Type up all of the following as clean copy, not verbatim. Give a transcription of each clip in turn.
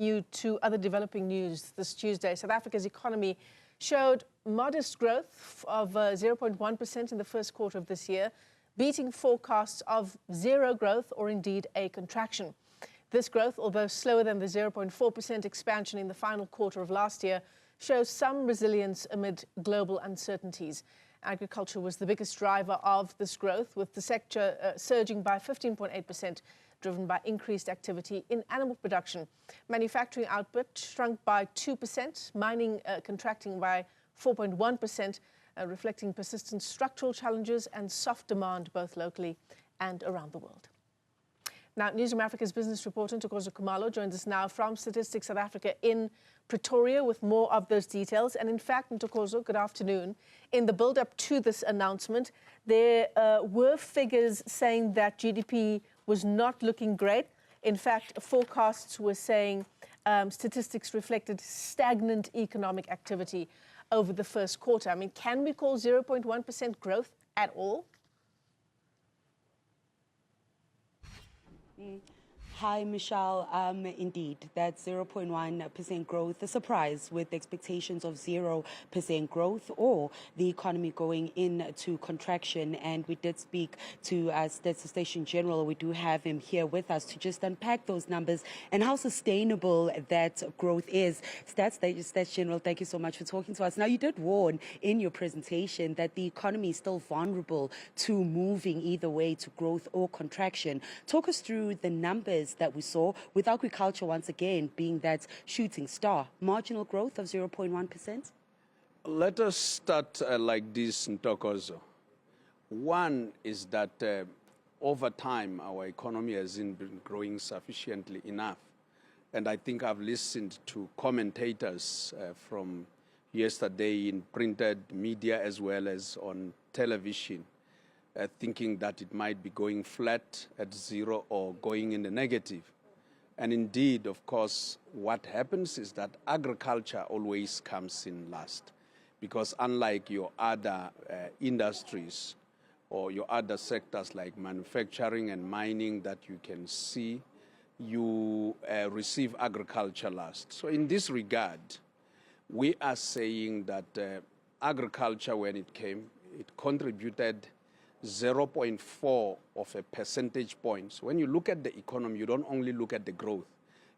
you to other developing news this Tuesday. South Africa's economy showed modest growth of 0.1% in the first quarter of this year, beating forecasts of zero growth or indeed a contraction. This growth, although slower than the 0.4% expansion in the final quarter of last year, shows some resilience amid global uncertainties. Agriculture was the biggest driver of this growth, with the sector surging by 15.8%, driven by increased activity in animal production. Manufacturing output shrunk by 2%, mining contracting by 4.1%, reflecting persistent structural challenges and soft demand both locally and around the world. Now, Newzroom Afrika's business reporter Ntokozo Khumalo joins us now from Statistics South Africa in Pretoria with more of those details. And in fact, Ntokozo, good afternoon. In the build-up to this announcement, there were figures saying that GDP was not looking great. In fact, forecasts were saying statistics reflected stagnant economic activity over the first quarter. I mean, can we call 0.1% growth at all? Hi, Michelle. Indeed, that 0.1% growth, a surprise with expectations of 0% growth or the economy going into contraction. And we did speak to Statistician General. We do have him here with us to just unpack those numbers and how sustainable that growth is. Stats General, thank you so much for talking to us. Now, you did warn in your presentation that the economy is still vulnerable to moving either way to growth or contraction. Talk us through the numbers that we saw, with agriculture once again being that shooting star. Marginal growth of 0.1%? Let us start like this, Ntokozo. One is that over time our economy hasn't been growing sufficiently enough. And I think I've listened to commentators from yesterday in printed media as well as on television, thinking that it might be going flat at zero or going in the negative. And indeed, of course, what happens is that agriculture always comes in last, because unlike your other industries or your other sectors like manufacturing and mining that you can see, you receive agriculture last. So in this regard, we are saying that agriculture, when it came, it contributed 0.4 of a percentage point. So when you look at the economy, you don't only look at the growth,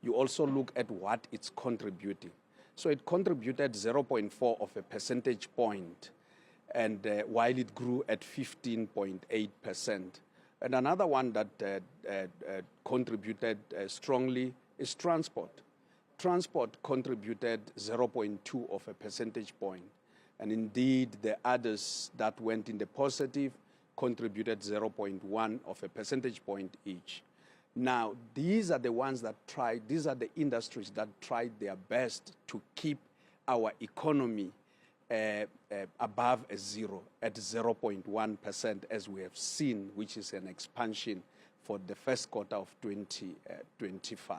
you also look at what it's contributing. So it contributed 0.4 of a percentage point, and while it grew at 15.8%. And another one that contributed strongly is transport. Transport contributed 0.2 of a percentage point. And indeed, the others that went in the positive contributed 0.1 of a percentage point each. Now, these are the ones that tried, these are the industries that tried their best to keep our economy above a zero, at 0.1%, as we have seen, which is an expansion for the first quarter of 2025.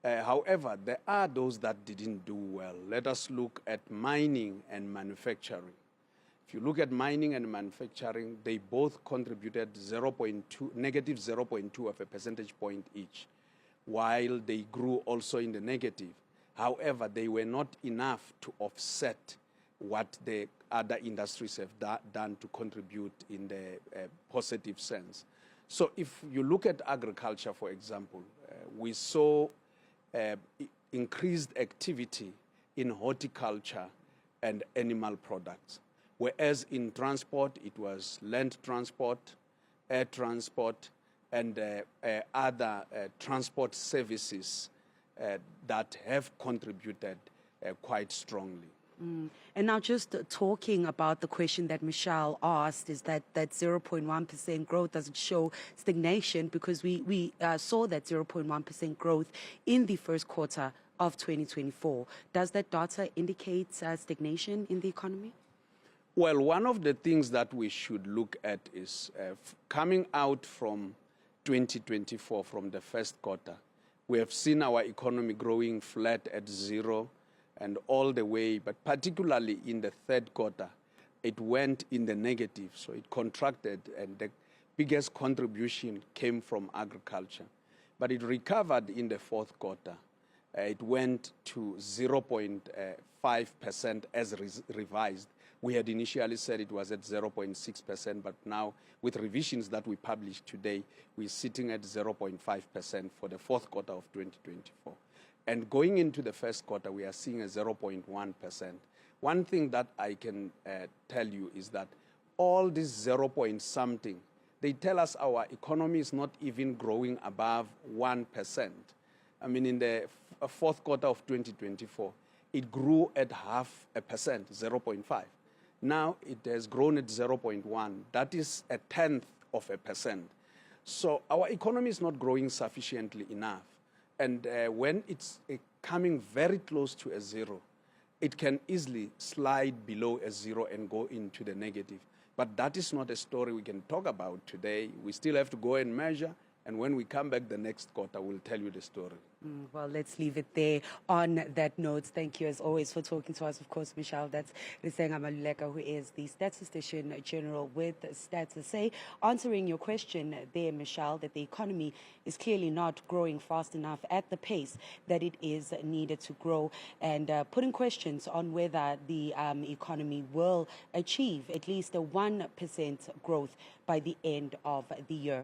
However, there are those that didn't do well. Let us look at mining and manufacturing. If you look at mining and manufacturing, they both contributed negative 0.2 of a percentage point each, while they grew also in the negative. However, they were not enough to offset what the other industries have done to contribute in the positive sense. So if you look at agriculture, for example, we saw increased activity in horticulture and animal products. Whereas in transport, it was land transport, air transport, and other transport services that have contributed quite strongly. And now just talking about the question that Michelle asked, is that 0.1% growth doesn't show stagnation, because we saw that 0.1% growth in the first quarter of 2024. Does that data indicate stagnation in the economy? Well, one of the things that we should look at is coming out from 2024, from the first quarter, we have seen our economy growing flat at zero and all the way, but particularly in the third quarter, it went in the negative, so it contracted, and the biggest contribution came from agriculture. But it recovered in the fourth quarter, It went to 0.5% as revised. We had initially said it was at 0.6%, but now with revisions that we published today, we're sitting at 0.5% for the fourth quarter of 2024. And going into the first quarter, we are seeing a 0.1%. One thing that I can tell you is that all this 0 point something, they tell us our economy is not even growing above 1%. I mean, in the fourth quarter of 2024, it grew at 0.5%, 0.5. Now it has grown at 0.1. That is 0.1%. So our economy is not growing sufficiently enough. And when it's coming very close to a zero, it can easily slide below a zero and go into the negative. But that is not a story we can talk about today. We still have to go and measure. And when we come back the next quarter, we'll tell you the story. Well, let's leave it there on that note. Thank you, as always, for talking to us. Of course, Michelle, that's Risenga Maluleke, who is the Statistician General with Stats. Answering your question there, Michelle, that the economy is clearly not growing fast enough at the pace that it is needed to grow, and putting questions on whether the economy will achieve at least a 1% growth by the end of the year.